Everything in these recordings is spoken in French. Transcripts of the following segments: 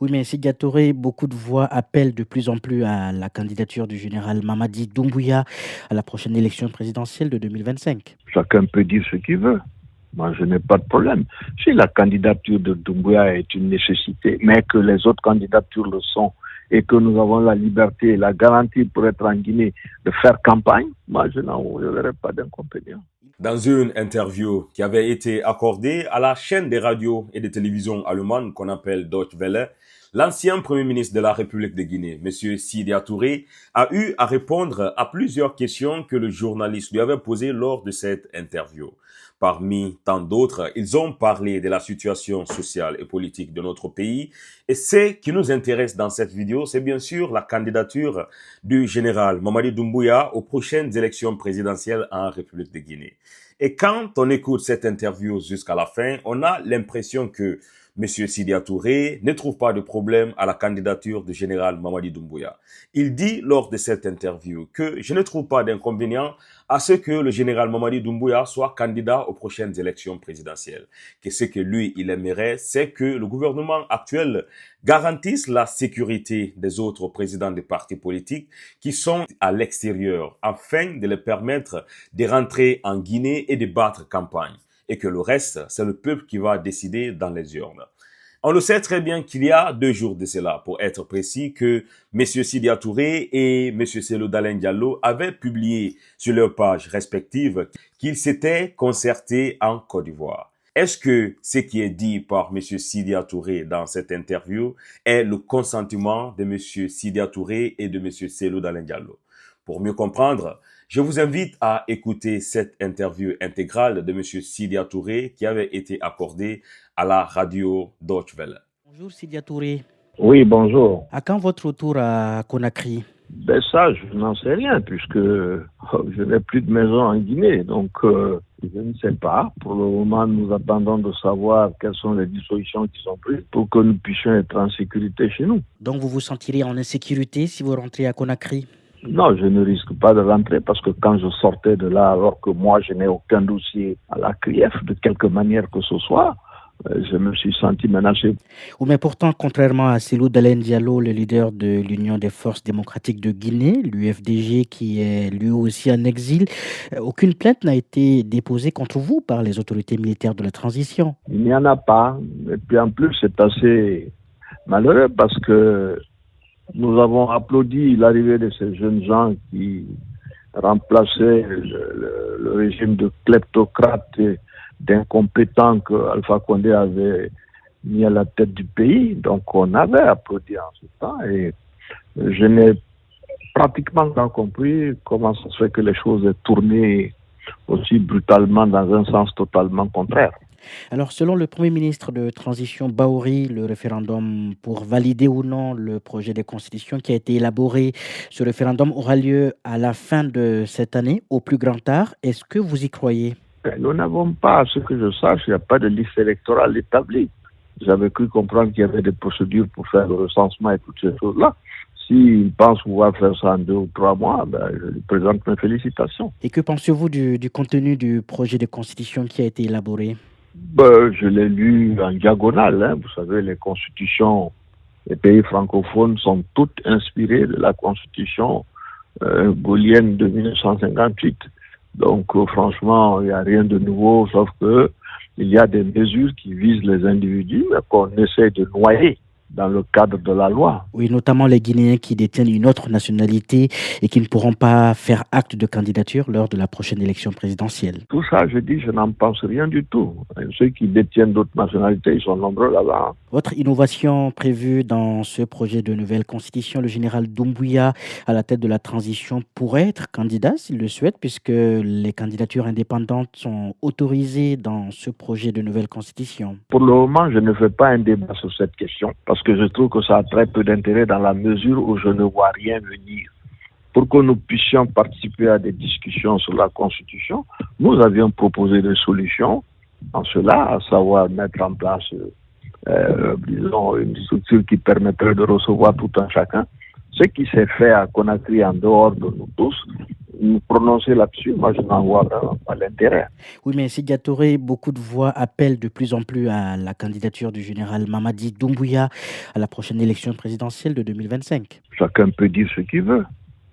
Oui, mais Sidia Touré, beaucoup de voix appellent de plus en plus à la candidature du général Mamadi Doumbouya à la prochaine élection présidentielle de 2025. Chacun peut dire ce qu'il veut. Moi, je n'ai pas de problème. Si la candidature de Doumbouya est une nécessité, mais que les autres candidatures le sont, et que nous avons la liberté et la garantie pour être en Guinée de faire campagne, moi, je ne verrai pas d'inconvénient. Dans une interview qui avait été accordée à la chaîne des radios et des télévisions allemandes qu'on appelle Deutsche Welle, l'ancien Premier ministre de la République de Guinée, M. Sidya Touré, a eu à répondre à plusieurs questions que le journaliste lui avait posées lors de cette interview. Parmi tant d'autres, ils ont parlé de la situation sociale et politique de notre pays. Et ce qui nous intéresse dans cette vidéo, c'est bien sûr la candidature du général Mamadi Doumbouya aux prochaines élections présidentielles en République de Guinée. Et quand on écoute cette interview jusqu'à la fin, on a l'impression que M. Sidya Touré ne trouve pas de problème à la candidature du général Mamadi Doumbouya. Il dit lors de cette interview que je ne trouve pas d'inconvénient à ce que le général Mamadi Doumbouya soit candidat aux prochaines élections présidentielles. Que ce que lui, il aimerait, c'est que le gouvernement actuel garantisse la sécurité des autres présidents des partis politiques qui sont à l'extérieur afin de les permettre de rentrer en Guinée et de battre campagne. Et que le reste, c'est le peuple qui va décider dans les urnes. On le sait très bien qu'il y a 2 jours de cela, pour être précis, que M. Sidya Touré et M. Cellou Dalein Diallo avaient publié sur leurs pages respectives qu'ils s'étaient concertés en Côte d'Ivoire. Est-ce que ce qui est dit par M. Sidya Touré dans cette interview est le consentement de M. Sidya Touré et de M. Cellou Dalein Diallo? Pour mieux comprendre, je vous invite à écouter cette interview intégrale de M. Sidya Touré qui avait été accordée à la radio Deutsche Welle. Bonjour Sidia Touré. Oui, bonjour. À quand votre retour à Conakry? Ben ça, je n'en sais rien, puisque je n'ai plus de maison en Guinée, donc je ne sais pas. Pour le moment, nous attendons de savoir quelles sont les dispositions qui sont prises pour que nous puissions être en sécurité chez nous. Donc vous vous sentirez en insécurité si vous rentrez à Conakry? Non, je ne risque pas de rentrer parce que quand je sortais de là, alors que moi, je n'ai aucun dossier à la CRIEF, de quelque manière que ce soit, je me suis senti menacé. Oui, mais pourtant, contrairement à Cellou Dalein Diallo, le leader de l'Union des forces démocratiques de Guinée, l'UFDG, qui est lui aussi en exil, aucune plainte n'a été déposée contre vous par les autorités militaires de la transition. Il n'y en a pas. Et puis en plus, c'est assez malheureux parce que nous avons applaudi l'arrivée de ces jeunes gens qui remplaçaient le régime de kleptocrates et d'incompétents que Alpha Condé avait mis à la tête du pays. Donc on avait applaudi en ce temps et je n'ai pratiquement pas compris comment ça se fait que les choses aient tourné aussi brutalement dans un sens totalement contraire. Alors, selon le Premier ministre de transition Bahouri, le référendum pour valider ou non le projet de constitution qui a été élaboré, ce référendum aura lieu à la fin de cette année, au plus grand tard. Est-ce que vous y croyez? Nous n'avons pas, à ce que je sache, il n'y a pas de liste électorale établie. J'avais cru comprendre qu'il y avait des procédures pour faire le recensement et toutes ces choses-là. S'il pense pouvoir faire ça en 2 ou 3 mois, je lui présente mes félicitations. Et que pensez-vous du contenu du projet de constitution qui a été élaboré? Je l'ai lu en diagonale. Vous savez, les constitutions des pays francophones sont toutes inspirées de la constitution gaulienne de 1958. Donc, franchement, il n'y a rien de nouveau, sauf que il y a des mesures qui visent les individus, mais qu'on essaie de noyer dans le cadre de la loi. Oui, notamment les Guinéens qui détiennent une autre nationalité et qui ne pourront pas faire acte de candidature lors de la prochaine élection présidentielle. Tout ça, je dis, je n'en pense rien du tout. Et ceux qui détiennent d'autres nationalités, ils sont nombreux là-bas. Autre innovation prévue dans ce projet de nouvelle constitution, le général Doumbouya, à la tête de la transition, pourrait être candidat s'il le souhaite, puisque les candidatures indépendantes sont autorisées dans ce projet de nouvelle constitution. Pour le moment, je ne fais pas un débat sur cette question, parce que je trouve que ça a très peu d'intérêt dans la mesure où je ne vois rien venir. Pour que nous puissions participer à des discussions sur la Constitution, nous avions proposé des solutions en cela, à savoir mettre en place disons, une structure qui permettrait de recevoir tout un chacun. Ce qui s'est fait à Conakry en dehors de nous tous nous prononcer là-dessus, moi je n'en vois vraiment pas l'intérêt. Oui, mais Sidya Touré, beaucoup de voix appellent de plus en plus à la candidature du général Mamadi Doumbouya à la prochaine élection présidentielle de 2025. Chacun peut dire ce qu'il veut.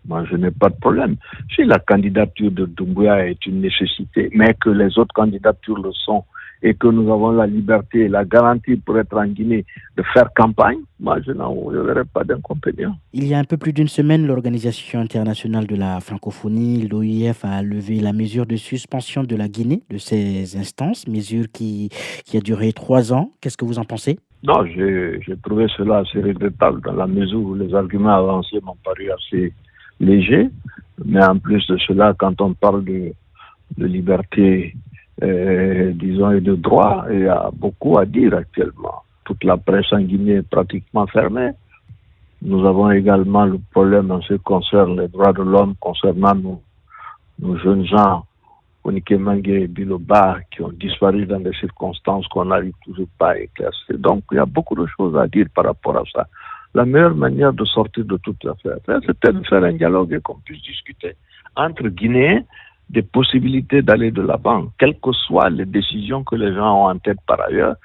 Moi, je n'ai pas de problème. Si la candidature de Doumbouya est une nécessité, mais que les autres candidatures le sont, et que nous avons la liberté et la garantie pour être en Guinée de faire campagne, moi, je ne verrai pas d'inconvénient. Il y a un peu plus d'une semaine, l'Organisation internationale de la francophonie, l'OIF, a levé la mesure de suspension de la Guinée, de ses instances, mesure qui a duré 3 ans. Qu'est-ce que vous en pensez? Non, j'ai trouvé cela assez regrettable dans la mesure où les arguments avancés m'ont paru assez légers. Mais en plus de cela, quand on parle de liberté, disons, et de droit, il y a beaucoup à dire actuellement. Toute la presse en Guinée est pratiquement fermée. Nous avons également le problème en ce qui concerne les droits de l'homme concernant nos jeunes gens, Onike Mange et Biloba, qui ont disparu dans des circonstances qu'on n'arrive toujours pas à éclaircir. Donc, il y a beaucoup de choses à dire par rapport à ça. La meilleure manière de sortir de toute l'affaire, c'était de faire un dialogue et qu'on puisse discuter entre Guinéens des possibilités d'aller de l'avant, quelles que soient les décisions que les gens ont en tête par ailleurs.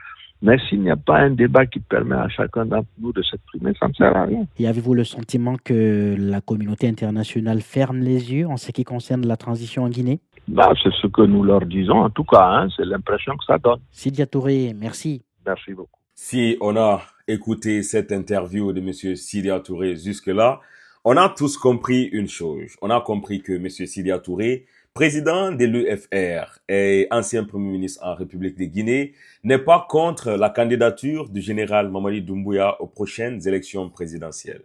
Mais s'il n'y a pas un débat qui permet à chacun d'entre nous de s'exprimer, ça ne sert à rien. Et avez-vous le sentiment que la communauté internationale ferme les yeux en ce qui concerne la transition en Guinée? C'est ce que nous leur disons, en tout cas, c'est l'impression que ça donne. Sidya Touré, merci. Merci beaucoup. Si on a écouté cette interview de M. Sidya Touré jusque-là, on a tous compris une chose. On a compris que M. Sidya Touré, président de l'UFR et ancien premier ministre en République de Guinée, n'est pas contre la candidature du général Mamadi Doumbouya aux prochaines élections présidentielles.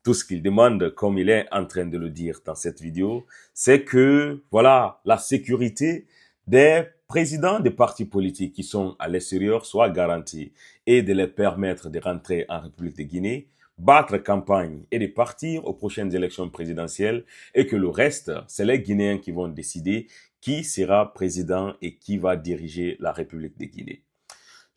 Tout ce qu'il demande, comme il est en train de le dire dans cette vidéo, c'est que, voilà, la sécurité des présidents des partis politiques qui sont à l'extérieur soit garantie et de les permettre de rentrer en République de Guinée, battre campagne et de partir aux prochaines élections présidentielles et que le reste, c'est les Guinéens qui vont décider qui sera président et qui va diriger la République de Guinée.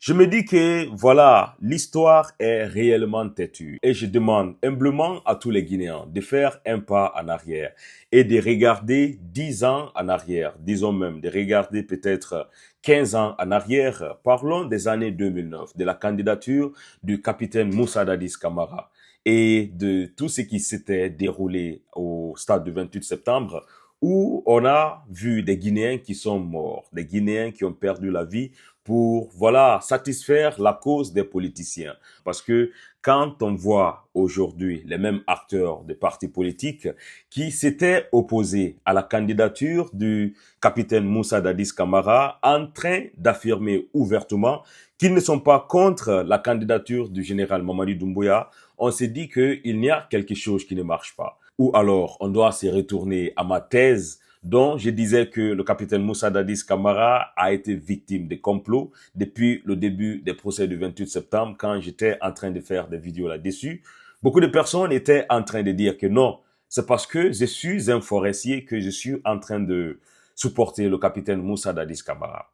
Je me dis que, voilà, l'histoire est réellement têtue et je demande humblement à tous les Guinéens de faire un pas en arrière et de regarder 10 ans en arrière, disons même de regarder peut-être 15 ans en arrière. Parlons des années 2009, de la candidature du capitaine Moussa Dadis Camara et de tout ce qui s'était déroulé au stade du 28 septembre où on a vu des Guinéens qui sont morts, des Guinéens qui ont perdu la vie pour, voilà, satisfaire la cause des politiciens. Parce que quand on voit aujourd'hui les mêmes acteurs des partis politiques qui s'étaient opposés à la candidature du capitaine Moussa Dadis Camara en train d'affirmer ouvertement qu'ils ne sont pas contre la candidature du général Mamadi Doumbouya, on s'est dit qu'il y a quelque chose qui ne marche pas. Ou alors, on doit se retourner à ma thèse dont je disais que le capitaine Moussa Dadis Camara a été victime de complots depuis le début des procès du 28 septembre quand j'étais en train de faire des vidéos là-dessus. Beaucoup de personnes étaient en train de dire que non, c'est parce que je suis un forestier que je suis en train de supporter le capitaine Moussa Dadis Camara.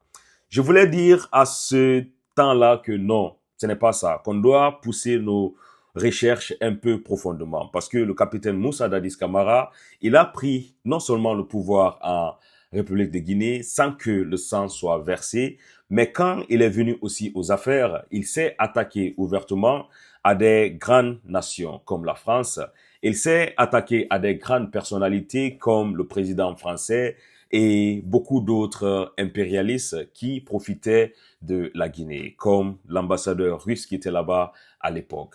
Je voulais dire à ce temps-là que non, ce n'est pas ça, qu'on doit pousser nos recherche un peu profondément parce que le capitaine Moussa Dadis Camara, il a pris non seulement le pouvoir en République de Guinée sans que le sang soit versé, mais quand il est venu aussi aux affaires, il s'est attaqué ouvertement à des grandes nations comme la France. Il s'est attaqué à des grandes personnalités comme le président français et beaucoup d'autres impérialistes qui profitaient de la Guinée, comme l'ambassadeur russe qui était là-bas à l'époque.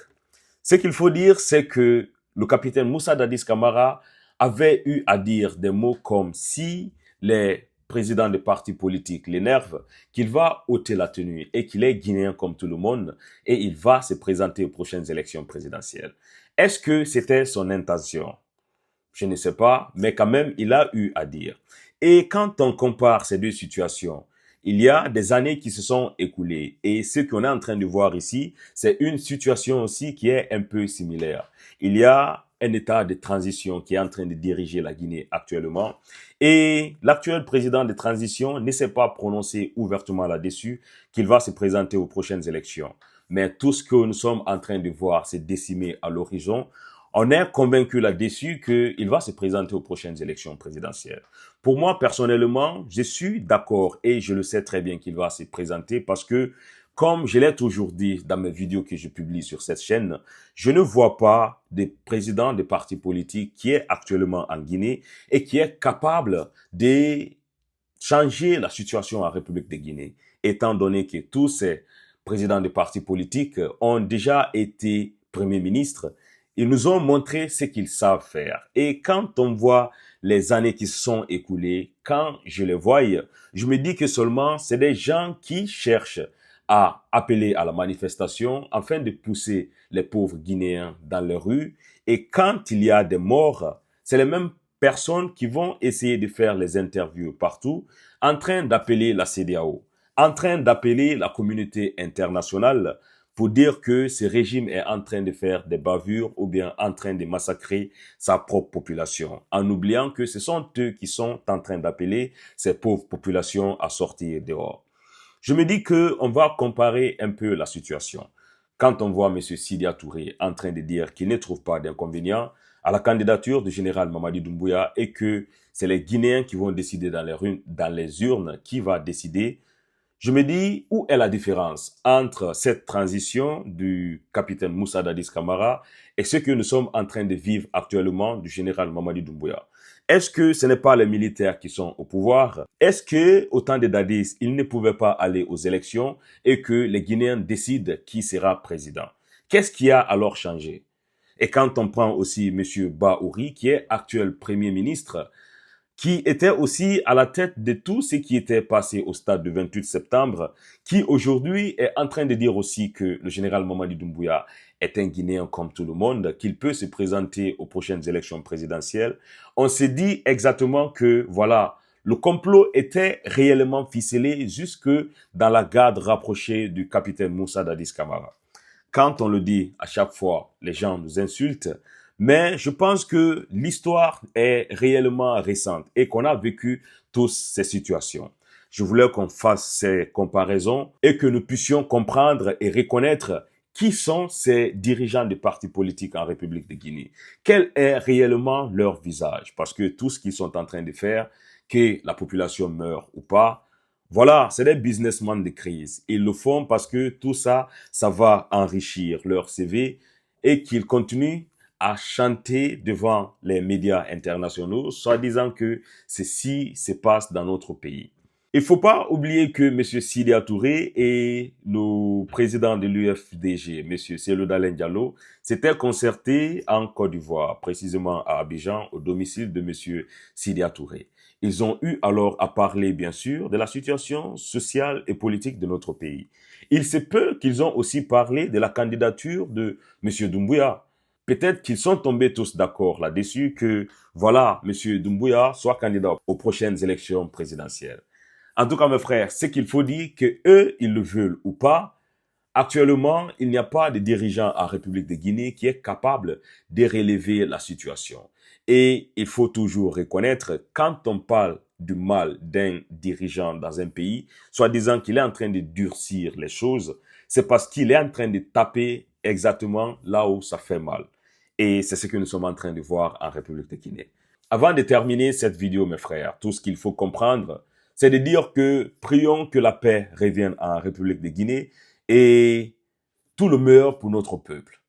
Ce qu'il faut dire, c'est que le capitaine Moussa Dadis Camara avait eu à dire des mots comme si les présidents des partis politiques l'énervent, qu'il va ôter la tenue et qu'il est guinéen comme tout le monde et il va se présenter aux prochaines élections présidentielles. Est-ce que c'était son intention? Je ne sais pas, mais quand même, il a eu à dire. Et quand on compare ces deux situations, il y a des années qui se sont écoulées et ce qu'on est en train de voir ici, c'est une situation aussi qui est un peu similaire. Il y a un état de transition qui est en train de diriger la Guinée actuellement et l'actuel président de transition ne s'est pas prononcé ouvertement là-dessus qu'il va se présenter aux prochaines élections. Mais tout ce que nous sommes en train de voir se décimer à l'horizon, On est convaincu là-dessus qu'il va se présenter aux prochaines élections présidentielles. Pour moi, personnellement, je suis d'accord et je le sais très bien qu'il va se présenter parce que, comme je l'ai toujours dit dans mes vidéos que je publie sur cette chaîne, je ne vois pas des présidents de partis politiques qui est actuellement en Guinée et qui est capable de changer la situation en République de Guinée, étant donné que tous ces présidents de partis politiques ont déjà été premiers ministres. Ils nous ont montré ce qu'ils savent faire. Et quand on voit les années qui se sont écoulées, quand je les vois, je me dis que seulement c'est des gens qui cherchent à appeler à la manifestation afin de pousser les pauvres Guinéens dans les rues. Et quand il y a des morts, c'est les mêmes personnes qui vont essayer de faire les interviews partout, en train d'appeler la CEDEAO, en train d'appeler la communauté internationale pour dire que ce régime est en train de faire des bavures ou bien en train de massacrer sa propre population, en oubliant que ce sont eux qui sont en train d'appeler ces pauvres populations à sortir dehors. Je me dis qu'on va comparer un peu la situation. Quand on voit M. Sidya Touré en train de dire qu'il ne trouve pas d'inconvénient à la candidature du général Mamadi Doumbouya et que c'est les Guinéens qui vont décider dans les urnes qui va décider, je me dis où est la différence entre cette transition du capitaine Moussa Dadis Camara et ce que nous sommes en train de vivre actuellement du général Mamadi Doumbouya. Est-ce que ce n'est pas les militaires qui sont au pouvoir? Est-ce que, au temps de Dadis, ils ne pouvaient pas aller aux élections et que les Guinéens décident qui sera président? Qu'est-ce qui a alors changé? Et quand on prend aussi M. Bahouri, qui est actuel Premier ministre, qui était aussi à la tête de tout ce qui était passé au stade du 28 septembre, qui aujourd'hui est en train de dire aussi que le général Mamadi Doumbouya est un Guinéen comme tout le monde, qu'il peut se présenter aux prochaines élections présidentielles. On s'est dit exactement que, voilà, le complot était réellement ficelé jusque dans la garde rapprochée du capitaine Moussa Dadis Camara. Quand on le dit à chaque fois, les gens nous insultent, mais je pense que l'histoire est réellement récente et qu'on a vécu tous ces situations. Je voulais qu'on fasse ces comparaisons et que nous puissions comprendre et reconnaître qui sont ces dirigeants des partis politiques en République de Guinée. Quel est réellement leur visage? Parce que tout ce qu'ils sont en train de faire, que la population meure ou pas, voilà, c'est des businessmen de crise. Ils le font parce que tout ça, ça va enrichir leur CV et qu'ils continuent à chanter devant les médias internationaux, soit disant que ceci se passe dans notre pays. Il faut pas oublier que M. Sidya Touré et le président de l'UFDG, M. Cellou Dalein Diallo, s'étaient concertés en Côte d'Ivoire, précisément à Abidjan, au domicile de M. Sidya Touré. Ils ont eu alors à parler, bien sûr, de la situation sociale et politique de notre pays. Il se peut qu'ils ont aussi parlé de la candidature de M. Doumbouya. Peut-être qu'ils sont tombés tous d'accord là-dessus que, voilà, M. Doumbouya soit candidat aux prochaines élections présidentielles. En tout cas, mes frères, ce qu'il faut dire, que eux, ils le veulent ou pas, actuellement, il n'y a pas de dirigeant en République de Guinée qui est capable de relever la situation. Et il faut toujours reconnaître, quand on parle du mal d'un dirigeant dans un pays, soit disant qu'il est en train de durcir les choses, c'est parce qu'il est en train de taper exactement là où ça fait mal. Et c'est ce que nous sommes en train de voir en République de Guinée. Avant de terminer cette vidéo, mes frères, tout ce qu'il faut comprendre, c'est de dire que prions que la paix revienne en République de Guinée et tout le meilleur pour notre peuple.